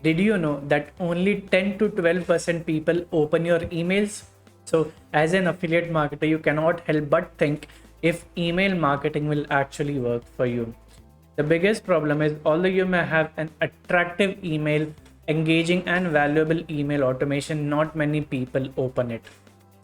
Did you know that only 10 to 12% people open your emails? So, as an affiliate marketer, you cannot help but think if email marketing will actually work for you. The biggest problem is, although you may have an attractive email, engaging and valuable email automation, not many people open it.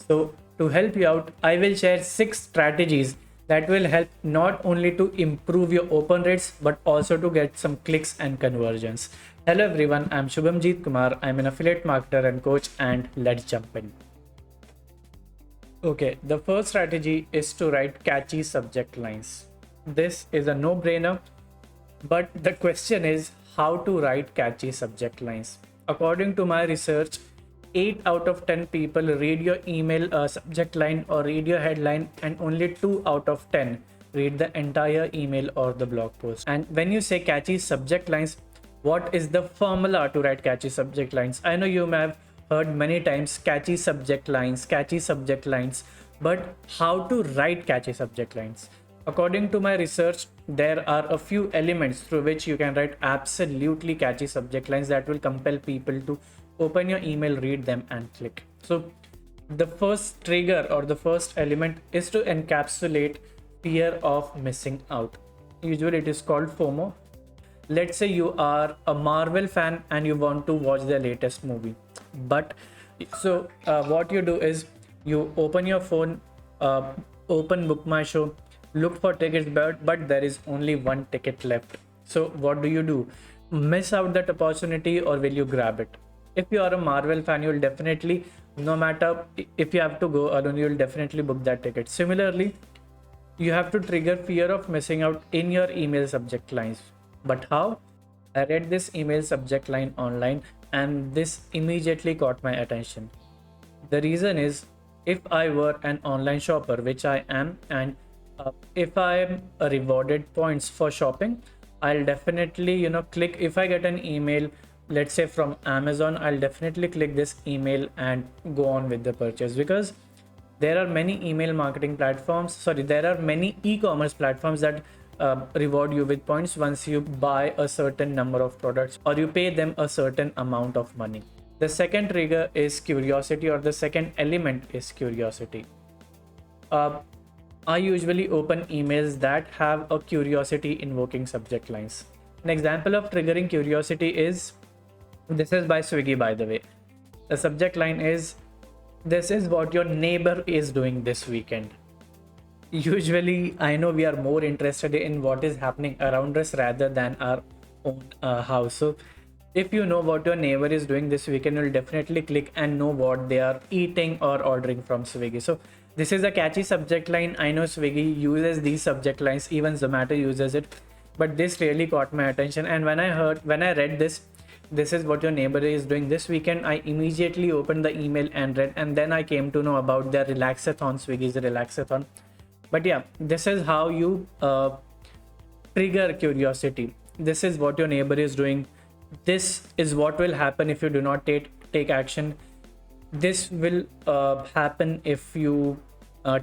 So, to help you out, I will share 6 strategies that will help not only to improve your open rates but also to get some clicks and conversions. Hello everyone, I'm Shubhamjeet Kumar. I'm an affiliate marketer and coach, and let's jump in. Okay, the first strategy is to write catchy subject lines. This is a no-brainer, but the question is how to write catchy subject lines. According to my research, 8 out of 10 people read your email subject line or read your headline, and only 2 out of 10 read the entire email or the blog post. And when you say catchy subject lines, what is the formula to write catchy subject lines? I know you may have heard many times catchy subject lines, but how to write catchy subject lines? According to my research, there are a few elements through which you can write absolutely catchy subject lines that will compel people to open your email, read them, and click. So, the first trigger or the first element is to encapsulate fear of missing out. Usually, it is called FOMO. Let's say you are a Marvel fan and you want to watch the latest movie, but what you do is you open your phone, open Book My Show, look for tickets, but there is only one ticket left. So what do? Miss out that opportunity, or will you grab it? If you are a Marvel fan, you'll definitely, no matter if you have to go alone, you'll definitely book that ticket. Similarly, you have to trigger fear of missing out in your email subject lines. But how? I read this email subject line online and this immediately caught my attention. The reason is, if I were an online shopper, which I am, and if I am rewarded points for shopping, I'll definitely, click. If I get an email, let's say from Amazon, I'll definitely click this email and go on with the purchase, because there are many email marketing platforms. Sorry, there are many e-commerce platforms that reward you with points once you buy a certain number of products or you pay them a certain amount of money. The second trigger is curiosity, or the second element is curiosity. I usually open emails that have a curiosity invoking subject lines. An example of triggering curiosity is, this is by Swiggy, by the way. The subject line is, this is what your neighbor is doing this weekend. Usually, I know we are more interested in what is happening around us rather than our own house. So, if you know what your neighbor is doing this weekend, you'll definitely click and know what they are eating or ordering from Swiggy. So, this is a catchy subject line. I know Swiggy uses these subject lines, even Zomato uses it, but this really caught my attention. And when I read this is what your neighbor is doing this weekend, I immediately opened the email and read, and then I came to know about their relaxathon, Swiggy's relaxathon. But yeah, this is how you trigger curiosity. This is what your neighbor is doing. This is what will happen if you do not take action. This will happen if you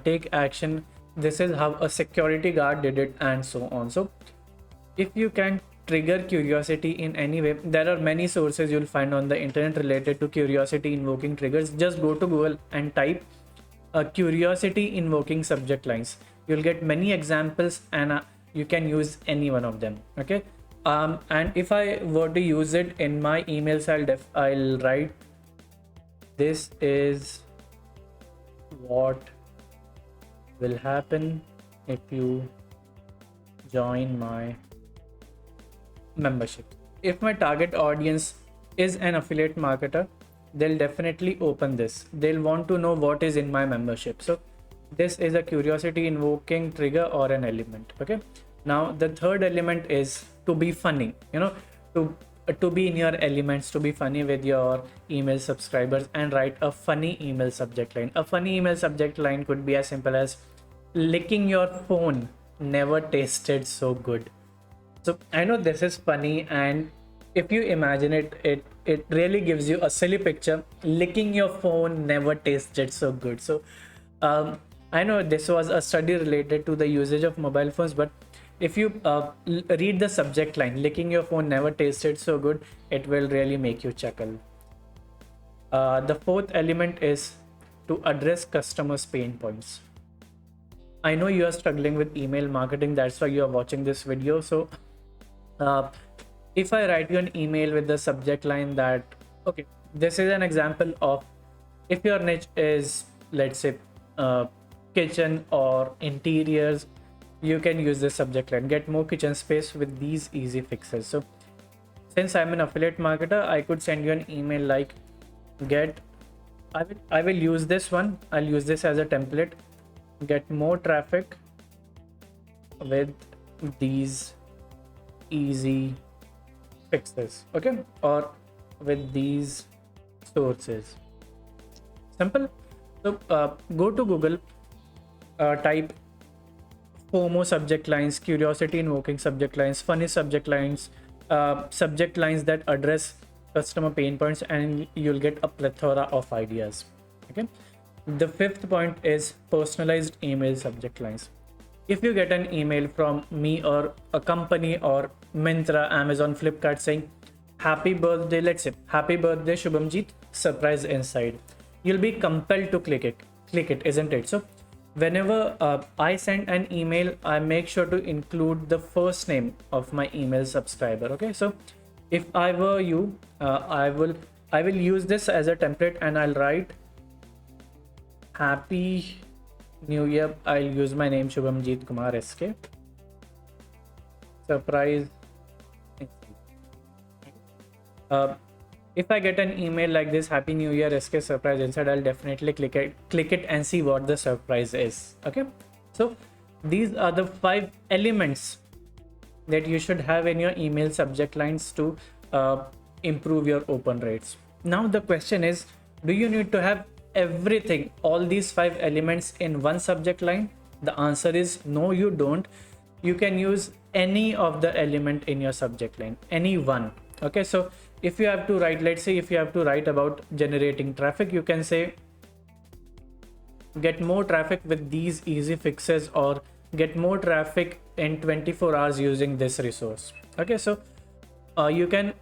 take action. This is how a security guard did it, and so on. So if you can trigger curiosity in any way, there are many sources you'll find on the internet related to curiosity invoking triggers. Just go to Google and type curiosity invoking subject lines. You'll get many examples, and you can use any one of them. Okay. And if I were to use it in my emails, I'll write, this is what will happen if you join my membership. If my target audience is an affiliate marketer, they'll definitely open this. They'll want to know what is in my membership. So this is a curiosity invoking trigger or an element. Okay. Now the third element is to be funny, to be in your elements, to be funny with your email subscribers, and write a funny email subject line. A funny email subject line could be as simple as, licking your phone never tasted so good. So I know this is funny, and if you imagine it really gives you a silly picture. Licking your phone never tasted so good. So I know this was a study related to the usage of mobile phones, but if you read the subject line, licking your phone never tasted so good, it will really make you chuckle. The fourth element is to address customers' pain points. I know you are struggling with email marketing, that's why you are watching this video. So uh, if I write you an email with the subject line that, okay, this is an example of, if your niche is, let's say, kitchen or interiors, you can use this subject line, get more kitchen space with these easy fixes. So since I'm an affiliate marketer, I could send you an email like, get, I will use this one, I'll use this as a template, get more traffic with these easy fixes, okay, or with these sources. Simple. So go to Google, type FOMO subject lines, curiosity invoking subject lines, funny subject lines that address customer pain points, and you'll get a plethora of ideas. Okay. The fifth point is personalized email subject lines. If you get an email from me or a company or Myntra, Amazon, Flipkart saying happy birthday, let's say happy birthday Shubhamjeet, surprise inside, you'll be compelled to click it, isn't it? So whenever I send an email, I make sure to include the first name of my email subscriber. Okay, so if I were you, I will use this as a template, and I'll write happy new year. I'll use my name, Shubhamjeet Kumar SK, surprise. If I get an email like this, happy new year SK, surprise inside, I'll definitely click it and see what the surprise is. Okay, so these are the 5 elements that you should have in your email subject lines to improve your open rates. Now the question is, do you need to have everything, all these 5 elements in one subject line? The answer is no, you don't. You can use any of the element in your subject line, any one. Okay, so if you have to write, let's say if you have to write about generating traffic, you can say get more traffic with these easy fixes, or get more traffic in 24 hours using this resource. Okay, so you can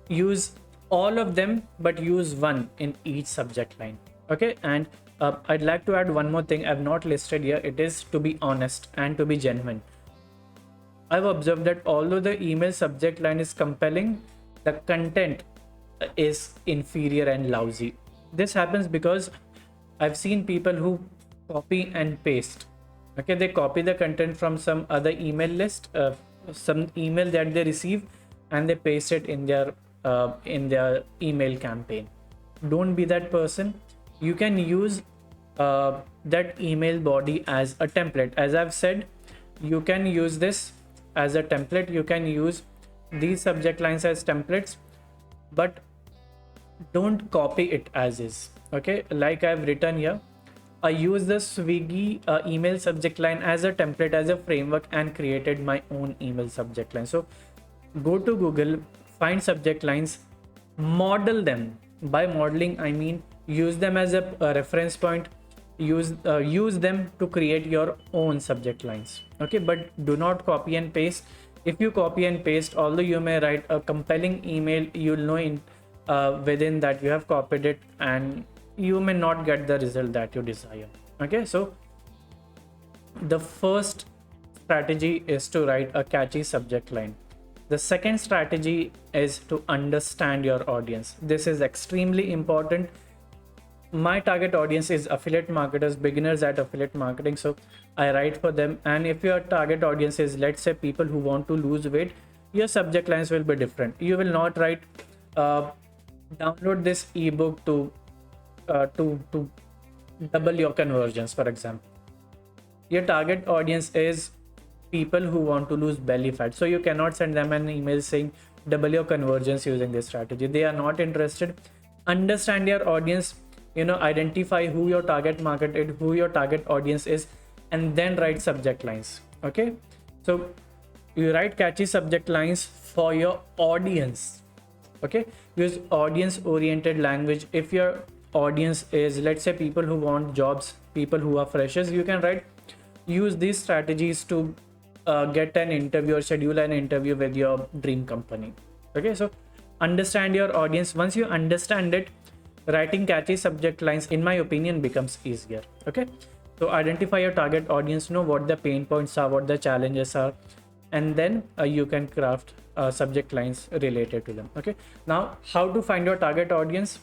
use all of them, but use one in each subject line. Okay, and I'd like to add one more thing I've not listed here. It is to be honest and to be genuine. I've observed that although the email subject line is compelling, the content is inferior and lousy. This happens because I've seen people who copy and paste. Okay, they copy the content from some other email list, some email that they receive, and they paste it in their email campaign. Don't be that person. You can use that email body as a template. As I've said, you can use this as a template. You can use these subject lines as templates, but don't copy it as is. Okay, like I've written here, I use the Swiggy email subject line as a template, as a framework, and created my own email subject line. So go to Google, find subject lines, model them. By modeling, I mean use them as a reference point, use them to create your own subject lines. Okay, but do not copy and paste. If you copy and paste, although you may write a compelling email, you'll know in within that you have copied it, and you may not get the result that you desire. Okay, so the first strategy is to write a catchy subject line. The second strategy is to understand your audience. This is extremely important. My target audience is affiliate marketers, beginners at affiliate marketing, so I write for them. And if your target audience is, let's say, people who want to lose weight, your subject lines will be different. You will not write download this ebook to double your conversions, for example. Your target audience is people who want to lose belly fat, so you cannot send them an email saying double your conversions using this strategy. They are not interested. Understand your audience, identify who your target market is, who your target audience is, and then write subject lines. Okay, so you write catchy subject lines for your audience. Okay, use audience oriented language. If your audience is, let's say, people who want jobs, people who are freshers, you can use these strategies to get an interview or schedule an interview with your dream company. Okay, so understand your audience. Once you understand it, writing catchy subject lines, in my opinion, becomes easier. Okay, so identify your target audience, know what the pain points are, what the challenges are, and then you can craft subject lines related to them. Okay, now how to find your target audience.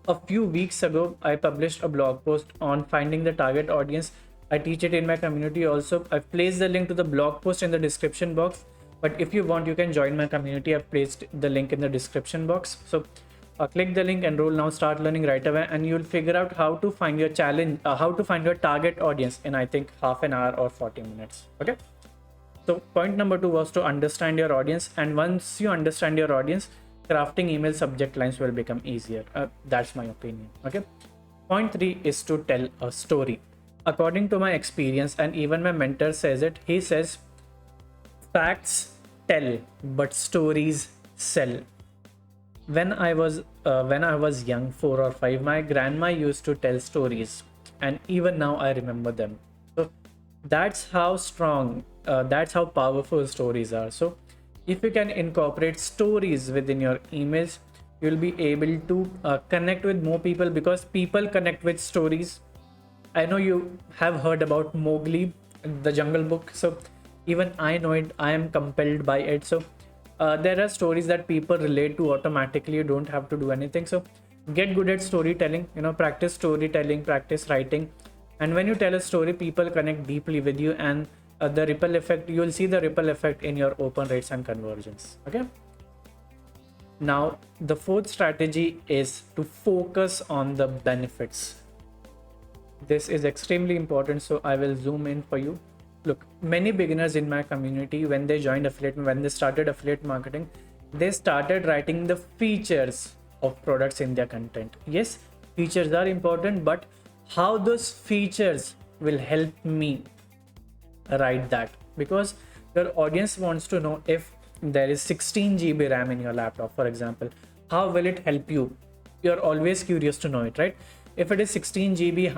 A few weeks ago, I published a blog post on finding the target audience. I teach it in my community also. I've placed the link to the blog post in the description box, but if you want, you can join my community. I've placed the link in the description box. So click the link, enroll now, start learning right away, and you'll figure out how to find your challenge, how to find your target audience in, I think, half an hour or 40 minutes. Okay, so point number 2 was to understand your audience, and once you understand your audience, crafting email subject lines will become easier. That's my opinion. Okay, point 3 is to tell a story. According to my experience, and even my mentor says it, he says facts tell but stories sell. When I was young, 4 or 5, my grandma used to tell stories, and even now I remember them. So that's how strong, that's how powerful stories are. So if you can incorporate stories within your emails, you'll be able to connect with more people, because people connect with stories. I know you have heard about Mowgli, the Jungle Book. So even I know it. I am compelled by it. So there are stories that people relate to automatically. You don't have to do anything. So get good at storytelling. Practice storytelling, practice writing, and when you tell a story, people connect deeply with you, and the ripple effect, you'll see the ripple effect in your open rates and conversions. Okay, now the 4th strategy is to focus on the benefits. This is extremely important, so I will zoom in for you. Look, many beginners in my community, when they started affiliate marketing, they started writing the features of products in their content. Yes, features are important, but how those features will help me write that, because your audience wants to know, if there is 16 GB RAM in your laptop, for example, how will it help you? You're always curious to know it, right? If it is 16 GB,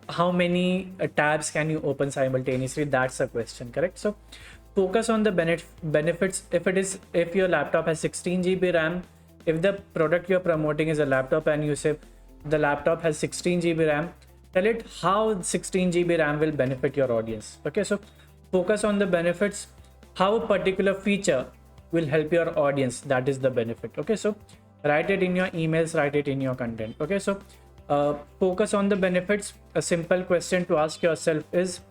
how many tabs can you open simultaneously? That's a question, correct? So focus on the benefits. If your laptop has 16 GB RAM, if the product you're promoting is a laptop and you say the laptop has 16 GB RAM, tell it how 16 GB RAM will benefit your audience. Okay, so focus on the benefits, how a particular feature will help your audience. That is the benefit. Okay, so write it in your emails, write it in your content. Okay, so focus on the benefits. A simple question to ask yourself is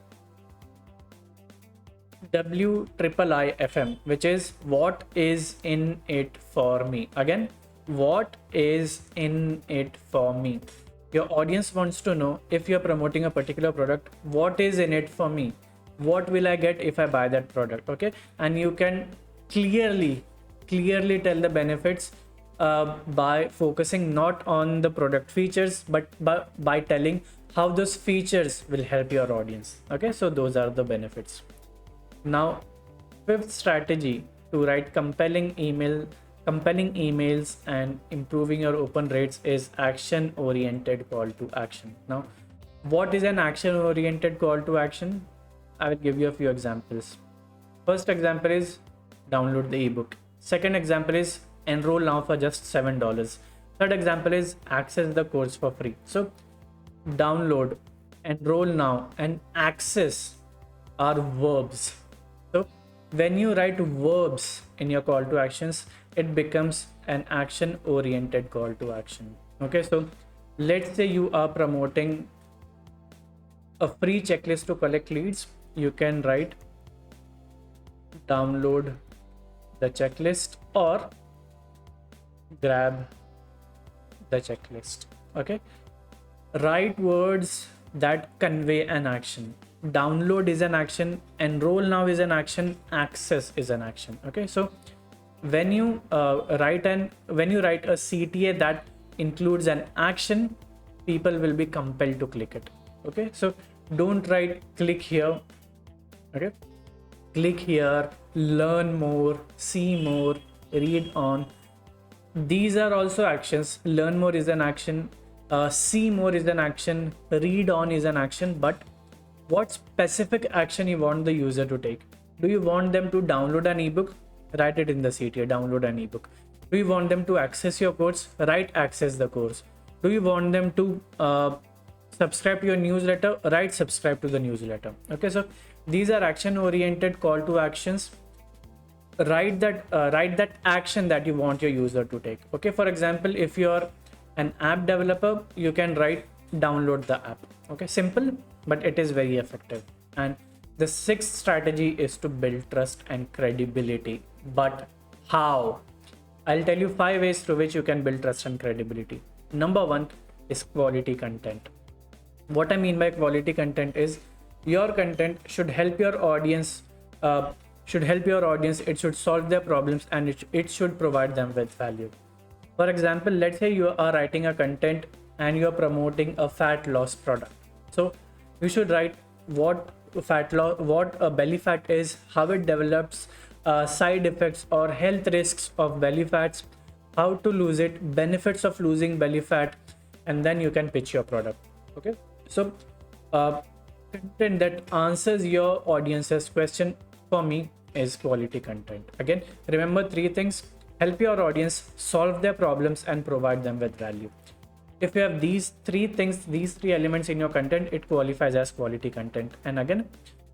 WIIFM, which is what is in it for me. Again, what is in it for me? Your audience wants to know, if you're promoting a particular product, what is in it for me? What will I get if I buy that product? Okay, and you can clearly tell the benefits by focusing not on the product features, but by telling how those features will help your audience. Okay, so those are the benefits. Now, 5th strategy to write compelling emails and improving your open rates is action oriented call to action. Now, what is an action oriented call to action? I will give you a few examples. First example is download the ebook. Second example is enroll now for just $7. Third example is access the course for free. So download, enroll now, and access are verbs. So when you write verbs in your call to actions, it becomes an action oriented call to action. Okay, so let's say you are promoting a free checklist to collect leads. You can write download the checklist or grab the checklist. Okay, write words that convey an action. Download is an action, enroll now is an action, access is an action. Okay, so when you write a CTA that includes an action, people will be compelled to click it. Okay, so don't write click here. Okay, click here, learn more, see more, read on. These are also actions. Learn more is an action, see more is an action, read on is an action, but What specific action you want the user to take. Do you want them to download an ebook? Write it in the CTA, download an ebook. Do you want them to access your course? Write access the course. Do you want them to subscribe to your newsletter? Write subscribe to the newsletter. Okay, so these are action oriented call to actions. Write that action that you want your user to take. Okay, for example, if you're an app developer, you can write download the app. Okay, simple, but it is very effective. And the sixth strategy is to build trust and credibility. But how? I'll tell you 5 ways through which you can build trust and credibility. Number one is quality content. What I mean by quality content is your content should help your audience. It should solve their problems, and it should provide them with value. For example, let's say you are writing a content and you are promoting a fat loss product. So you should write what a belly fat is, how it develops, side effects or health risks of belly fats, how to lose it, benefits of losing belly fat, and then you can pitch your product. Okay, so content that answers your audience's question for me is quality content. Again, remember 3 things: help your audience, solve their problems, and provide them with value. If you have these 3 things, these 3 elements in your content, it qualifies as quality content. And again,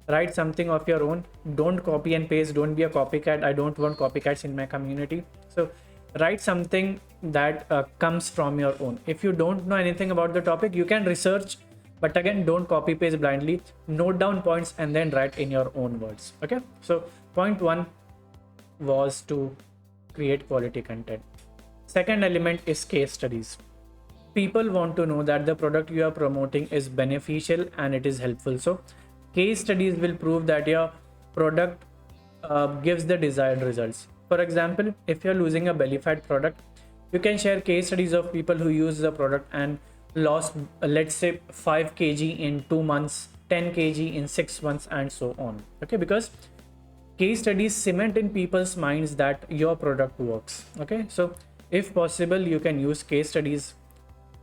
write something of your own. Don't copy and paste. Don't be a copycat. I don't want copycats in my community. So write something that comes from your own. If you don't know anything about the topic, you can research, but again, don't copy paste blindly. Note down points and then write in your own words. Okay, so point 1 was to create quality content. Second element is case studies. People want to know that the product you are promoting is beneficial and it is helpful. So case studies will prove that your product gives the desired results. For example, if you're losing a belly fat product, you can share case studies of people who use the product and lost, let's say, 5 kg in 2 months, 10 kg in 6 months, and so on. Okay, because case studies cement in people's minds that your product works. Okay, so if possible, you can use case studies.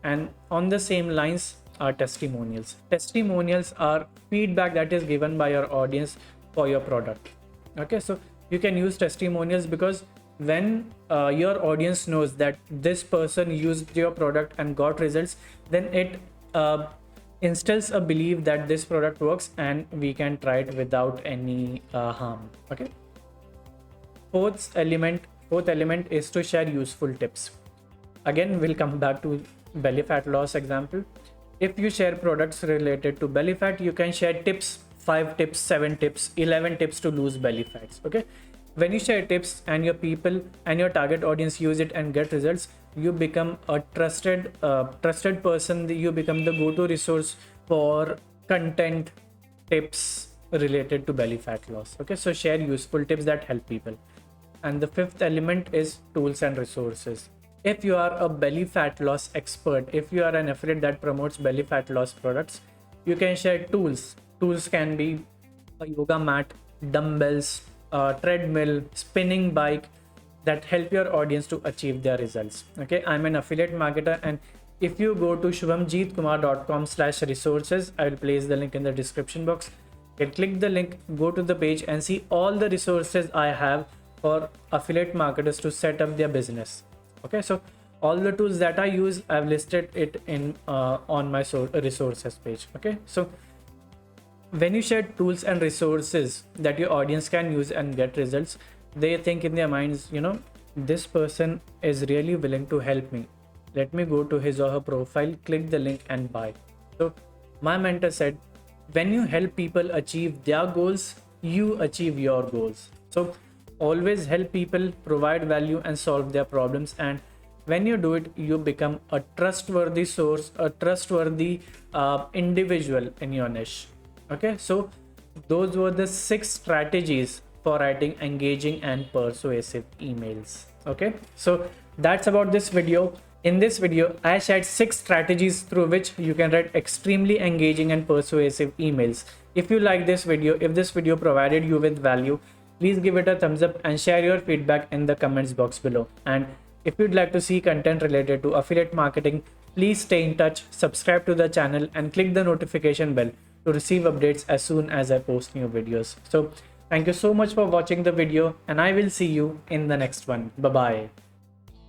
And on the same lines are testimonials. Testimonials are feedback that is given by your audience for your product. Okay, so you can use testimonials because when your audience knows that this person used your product and got results, then it instills a belief that this product works and we can try it without any harm. Okay, fourth element is to share useful tips. Again, we'll come back to belly fat loss example. If you share products related to belly fat, you can share tips, 5 tips, 7 tips, 11 tips to lose belly fats. Okay, when you share tips and your people and your target audience use it and get results, you become a trusted person. You become the go-to resource for content tips related to belly fat loss. Okay, so share useful tips that help people. And the fifth element is tools and resources. If you are a belly fat loss expert, if you are an affiliate that promotes belly fat loss products, you can share tools. Tools can be a yoga mat, dumbbells, treadmill, spinning bike that help your audience to achieve their results. Okay, I'm an affiliate marketer, and if you go to shubhamjeetkumar.com/resources, I will place the link in the description box. You can click the link, go to the page and see all the resources I have for affiliate marketers to set up their business. Okay, so all the tools that I use, I've listed it in on my resources page. Okay, so when you share tools and resources that your audience can use and get results, they think in their minds, this person is really willing to help me. Let me go to his or her profile, click the link and buy. So my mentor said, when you help people achieve their goals, you achieve your goals. So always help people, provide value and solve their problems. And when you do it, you become a trustworthy source, a trustworthy individual in your niche. Okay, so those were the 6 strategies for writing engaging and persuasive emails. Okay, so that's about this video. In this video, I shared 6 strategies through which you can write extremely engaging and persuasive emails. If you like this video, if this video provided you with value, please give it a thumbs up and share your feedback in the comments box below. And if you'd like to see content related to affiliate marketing, please stay in touch, subscribe to the channel and click the notification bell to receive updates as soon as I post new videos. So thank you so much for watching the video, and I will see you in the next one. Bye bye.